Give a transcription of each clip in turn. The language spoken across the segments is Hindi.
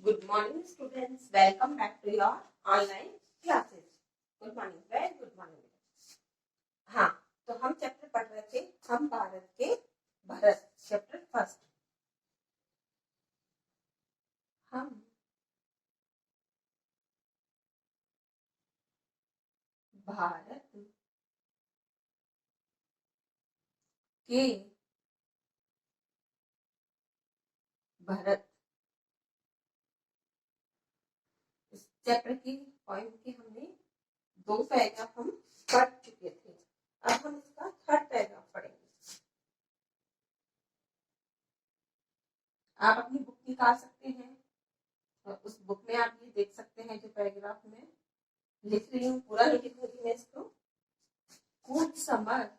Good morning, students. Welcome back to your online classes. Good morning. Very good morning. हाँ, तो हम चैप्टर पढ़ रहे थे हम भारत के भारत चैप्टर फर्स्ट। हम भारत के भारत इस चैप्टर की पॉइंट की हमने 2 पैराग्राफ हम पढ़ चुके थे। अब हम इसका थर्ड पैराग्राफ पढ़ेंगे। आप अपनी बुक निकाल सकते हैं और उस बुक में आप ये देख सकते हैं जो पैराग्राफ में लिख रही हूँ, पूरा नहीं लिखूंगी मैं इसको। कूद समर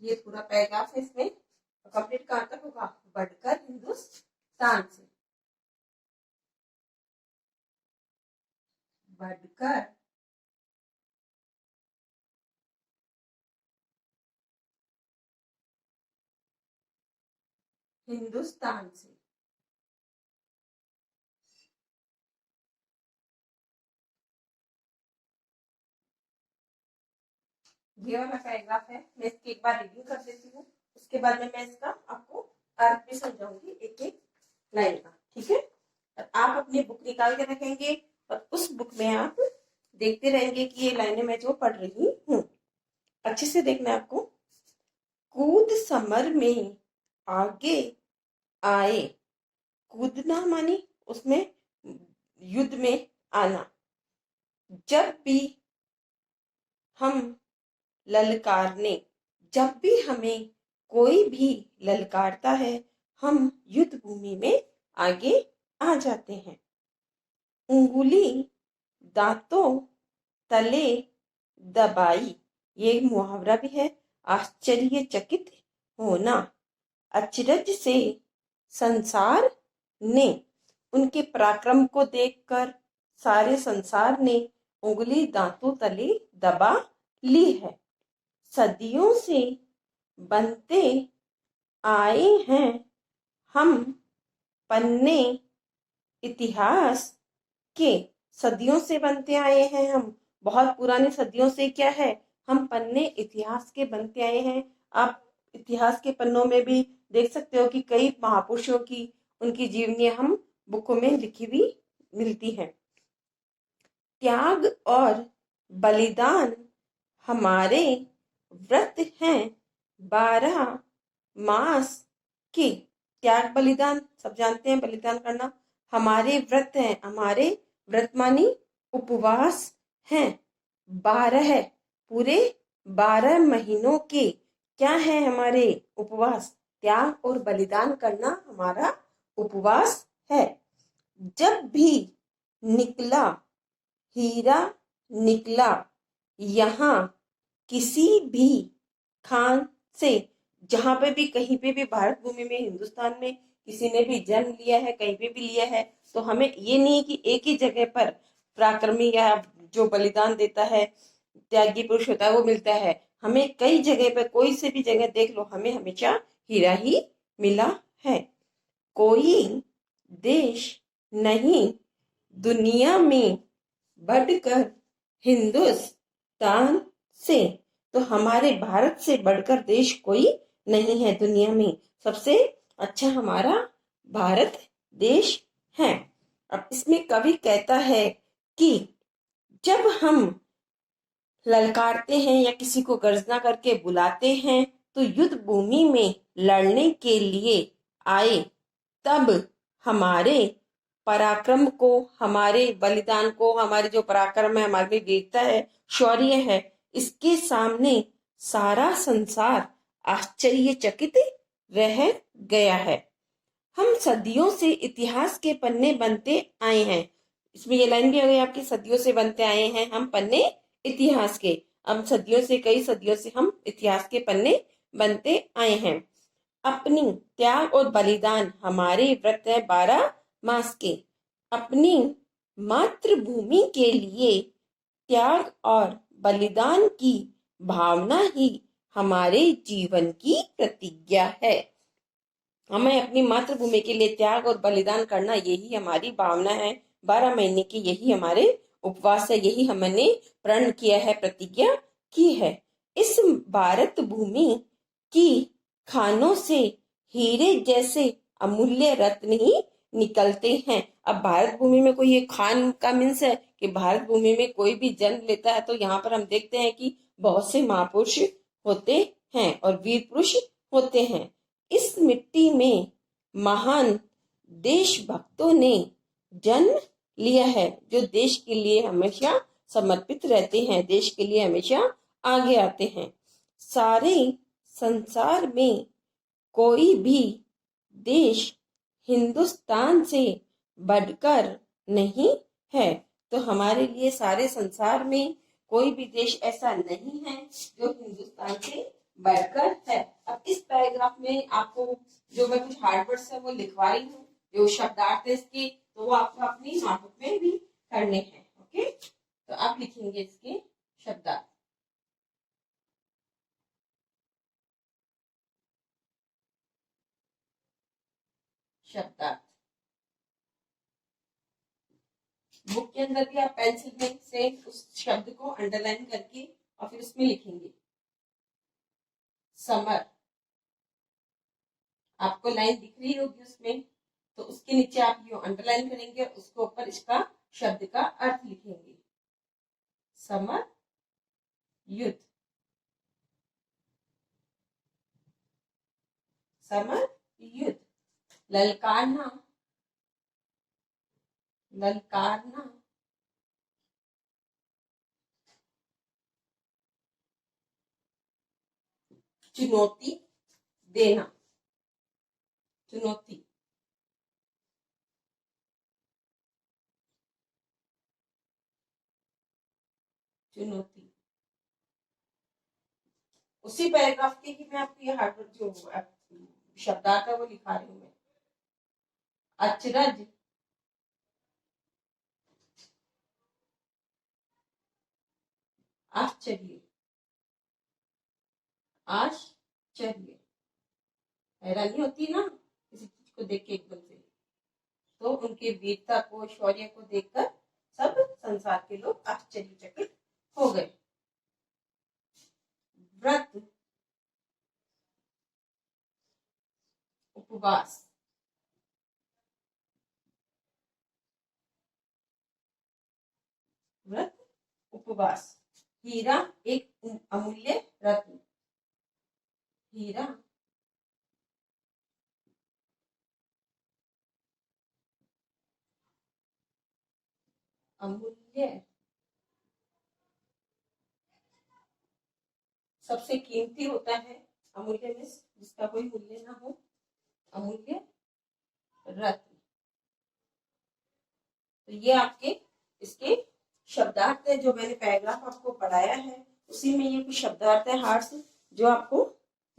ये पूरा पैराग्राफ है। इसमें कंप्लीट कहाँ तक होगा? बढ़कर हिंदुस्तान से, बढ़कर हिंदुस्तान से। ये वाला पैराग्राफ है। मैं इसकी एक बार रीडिंग कर देती हूँ, उसके बाद में मैं इसका आपको अर्थ भी समझाऊंगी एक एक लाइन का। ठीक है, आप अपनी बुक निकाल के रखेंगे और उस बुक में आप देखते रहेंगे कि ये लाइनें मैं जो पढ़ रही हूँ अच्छे से देखना है आपको। कूद समर में आगे आए, कूदना मानी उसमें युद्ध में आना। जब भी हम ललकारने, जब भी हमें कोई भी ललकारता है हम युद्ध भूमि में आगे आ जाते हैं। उंगली दांतों तले दबाई, ये मुहावरा भी है। आश्चर्यचकित होना, अचरज से संसार ने, उनके पराक्रम को देखकर सारे संसार ने उंगली दांतों तले दबा ली है। सदियों से बनते आए हैं हम पन्ने इतिहास के, सदियों से बनते आए हैं हम, बहुत पुराने सदियों से क्या है, हम पन्ने इतिहास के बनते आए हैं। आप इतिहास के पन्नों में भी देख सकते हो कि कई महापुरुषों की उनकी जीवनियां हम बुकों में लिखी हुई मिलती हैं। त्याग और बलिदान हमारे व्रत हैं 12 मास के। त्याग बलिदान सब जानते हैं, बलिदान करना। हमारे व्रत हैं, हमारे व्रत मानी उपवास हैं 12, पूरे 12 महीनों के क्या है हमारे उपवास, त्याग और बलिदान करना हमारा उपवास है। जब भी निकला हीरा निकला यहाँ किसी भी खान से, जहां पे भी कहीं पे भी भारत भूमि में हिंदुस्तान में किसी ने भी जन्म लिया है, कहीं पे भी लिया है, तो हमें ये नहीं कि एक ही जगह पर पराक्रमी या जो बलिदान देता है त्यागी पुरुष होता है वो मिलता है। हमें कई जगह पर कोई से भी जगह देख लो, हमें हमेशा हीरा ही मिला है। कोई देश नहीं दुनिया में बढ़कर हिंदुस्तान से, तो हमारे भारत से बढ़कर देश कोई नहीं है दुनिया में। सबसे अच्छा हमारा भारत देश है। अब इसमें कवि कहता है कि जब हम ललकारते हैं या किसी को गर्जना करके बुलाते हैं तो युद्ध भूमि में लड़ने के लिए आए, तब हमारे पराक्रम को, हमारे बलिदान को, हमारे जो पराक्रम है, हमारी वीरता है, शौर्य है, इसके सामने सारा संसार आश्चर्यचकित रह गया है। हम सदियों से इतिहास के पन्ने बनते आए हैं। इसमें ये लाइन भी आ गई आपकी, सदियों से बनते आए हैं हम पन्ने इतिहास के। अब सदियों से, कई सदियों से हम इतिहास के पन्ने बनते आए हैं। अपनी त्याग और बलिदान हमारे व्रत है 12 मास के। अपनी मातृभूमि के लिए त्याग और बलिदान की भावना ही हमारे जीवन की प्रतिज्ञा है। हमें अपनी मातृभूमि के लिए त्याग और बलिदान करना, यही हमारी भावना है। 12 महीने की यही हमारे उपवास है, यही हमने प्रण किया है, प्रतिज्ञा की है। इस भारत भूमि की खानों से हीरे जैसे अमूल्य रत्न ही निकलते हैं। अब भारत भूमि में कोई ये खान का मीन्स है कि भारत भूमि में कोई भी जन्म लेता है तो यहाँ पर हम देखते हैं कि बहुत से महापुरुष होते हैं और वीर पुरुष होते हैं। इस मिट्टी में महान देशभक्तों ने जन्म लिया है, जो देश के लिए हमेशा समर्पित रहते हैं, देश के लिए हमेशा आगे आते हैं। सारे संसार में कोई भी देश हिंदुस्तान से बढ़कर नहीं है। तो हमारे लिए सारे संसार में कोई भी देश ऐसा नहीं है जो हिंदुस्तान से बढ़कर है। अब इस पैराग्राफ में आपको जो मैं कुछ हार्ड वर्ड्स है वो लिखवा रही हूँ, जो शब्दार्थ है इसके, तो वो आपको अपनी नोटबुक में भी करने हैं। ओके, तो आप लिखेंगे इसके शब्दार्थ। शब्दार्थ बुक के अंदर भी आप पेंसिल में से उस शब्द को अंडरलाइन करके और फिर उसमें लिखेंगे। समर, आपको लाइन दिख रही होगी उसमें, तो उसके नीचे आप ये अंडरलाइन करेंगे, उसके ऊपर इसका शब्द का अर्थ लिखेंगे। समर, युद्ध। समर, युद्ध। ललकारना, ललकारना। चुनौती देना, चुनौती। चुनौती। उसी पैराग्राफ के ही मैं आपको ये हार्डवर्ड जो शब्दार्थ है वो लिखा रही हूँ मैं। अचरज, आश्चर्य, आश्चर्य। हैरानी होती ना किसी चीज को देख के एकदम से, तो उनके वीरता को, शौर्य को देखकर सब संसार के लोग आश्चर्यचकित हो गए। व्रत, उपवास। व्रत, उपवास। हीरा, एक अमूल्य रत्न। हीरा, अमूल्य। सबसे कीमती होता है अमूल्य में, जिसका कोई मूल्य ना हो, अमूल्य रत्न। तो ये आपके इसके शब्दार्थ है, जो मैंने पैराग्राफ आपको पढ़ाया है उसी में ये कुछ शब्दार्थ है हार्ड से, जो आपको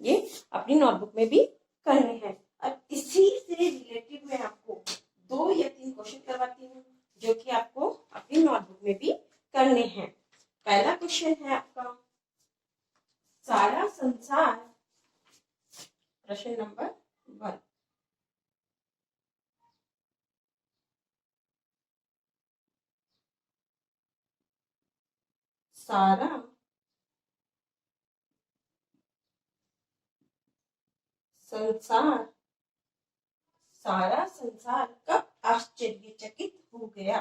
ये अपनी नोटबुक में भी करने हैं। अब इसी से रिलेटेड मैं आपको 2 या 3 क्वेश्चन करवाती हूँ, जो कि आपको अपनी नोटबुक में भी करने हैं। पहला क्वेश्चन है आपका, सारा संसार, प्रश्न नंबर 1। सारा संसार, सारा संसार कब आश्चर्यचकित हो गया?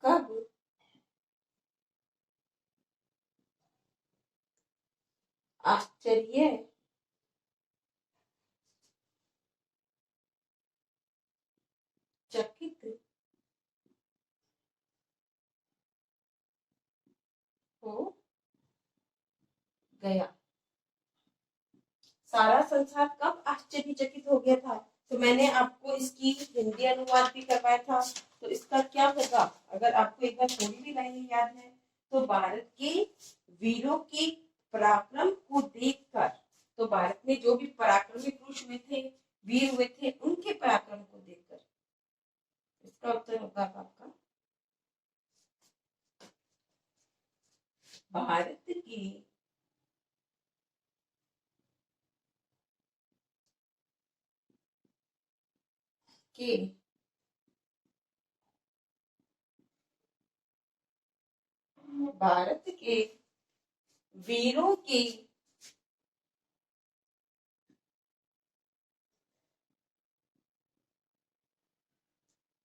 कब आश्चर्य चकित हो गया? सारा संसार कब आश्चर्यचकित हो गया था? तो मैंने आपको इसकी हिंदी अनुवाद भी करवाया था, तो इसका क्या होगा? अगर आपको एक बार थोड़ी भी लाइन याद है तो, भारत के वीरों के पराक्रम को देखकर, तो भारत में जो भी पराक्रमी पुरुष हुए थे, वीर हुए थे, उनके पराक्रम को देखकर, इसका उत्तर होगा आपका भारत के भारत के वीरों के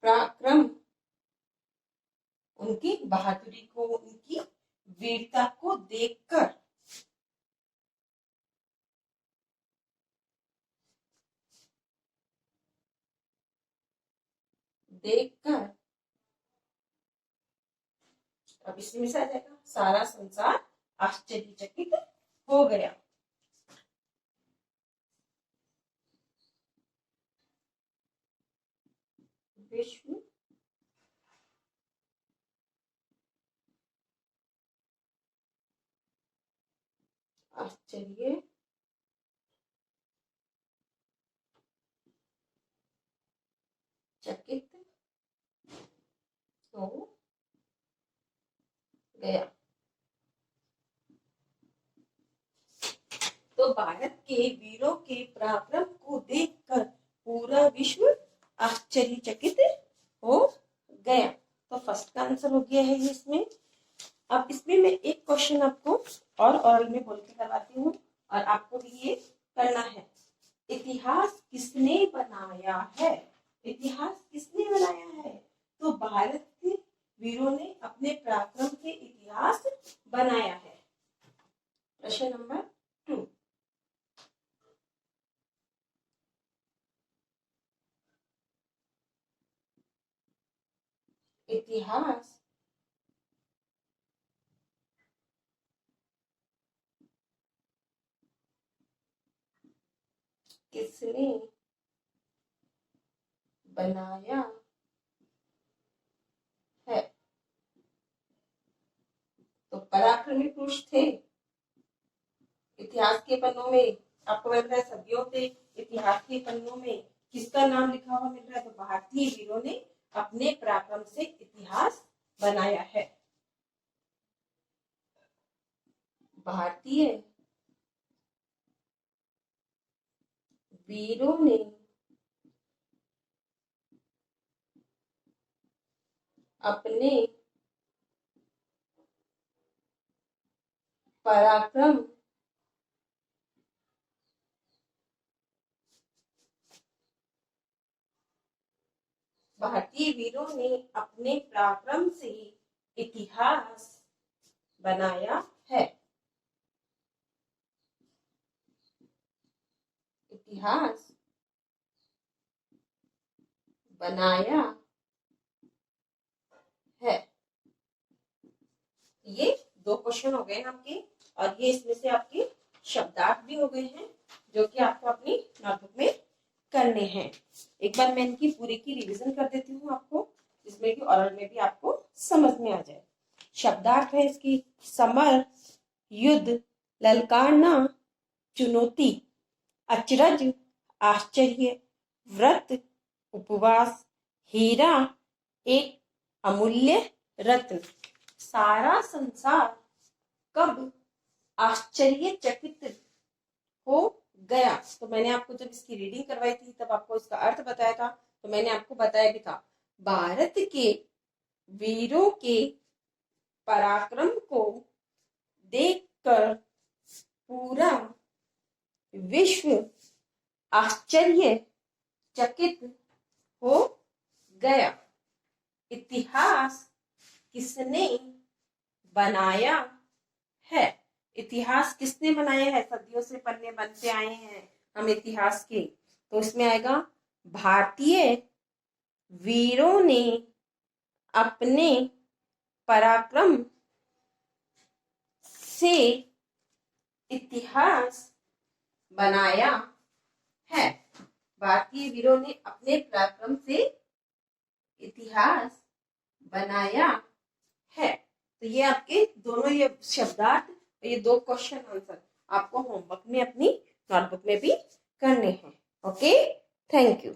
पराक्रम, उनकी बहादुरी को, उनकी वीरता को देखकर अब इसमें से आ जाएगा सारा संसार आश्चर्यचकित हो गया। विश्व आश्चर्य चकित हो गया। तो भारत के वीरों के पराक्रम को देखकर पूरा विश्व आश्चर्यचकित हो गया। तो फर्स्ट का आंसर हो गया है ये इसमें। अब इसमें मैं एक क्वेश्चन आपको और ओरल में बोल के करवाती हूँ और आपको भी ये करना है। इतिहास किसने बनाया है? इतिहास किसने बनाया है? तो भारत के वीरों ने अपने पराक्रम से इतिहास बनाया है। प्रश्न नंबर 2। इतिहास किसने बनाया है? तो पराक्रमी पुरुष थे इतिहास के पन्नों में, आपको मिल रहा है सदियों से इतिहास के पन्नों में किसका नाम लिखा हुआ मिल रहा है? तो भारतीय वीरों ने अपने पराक्रम से इतिहास बनाया है। भारतीय वीरों ने अपने पराक्रम भारतीय वीरों ने अपने पराक्रम से इतिहास बनाया है। इतिहास बनाया है। ये 2 क्वेश्चन हो गए आपके और ये इसमें से आपके शब्दार्थ भी हो गए हैं जो कि आपको अपनी नोटबुक में करने हैं। एक बार मैं इनकी पूरी की रिवीजन कर देती हूँ आपको, जिसमें कि ओरल में भी आपको समझ में आ जाए। शब्दार्थ है इसकी: समर, युद्ध, ललकारना, चुनौती, अचरज, आश्चर्य, व्रत, उपवास, हीरा, एक अमूल्य रत्न। सारा संसार कब आश्चर्यचकित हो गया? तो मैंने आपको जब इसकी रीडिंग करवाई थी तब आपको इसका अर्थ बताया था। तो मैंने आपको बताया भी था, भारत के वीरों के पराक्रम को देखकर पूरा विश्व आश्चर्यचकित हो गया। इतिहास किसने बनाया है? इतिहास किसने बनाया है? सदियों से पन्ने बनते आए हैं हम इतिहास के, तो इसमें आएगा भारतीय वीरों ने अपने पराक्रम से इतिहास बनाया है। भारतीय वीरों ने अपने पराक्रम से इतिहास बनाया है। तो ये आपके दोनों ये शब्दार्थ, ये 2 क्वेश्चन आंसर आपको होमवर्क में अपनी नोटबुक में भी करने हैं। Okay, thank you.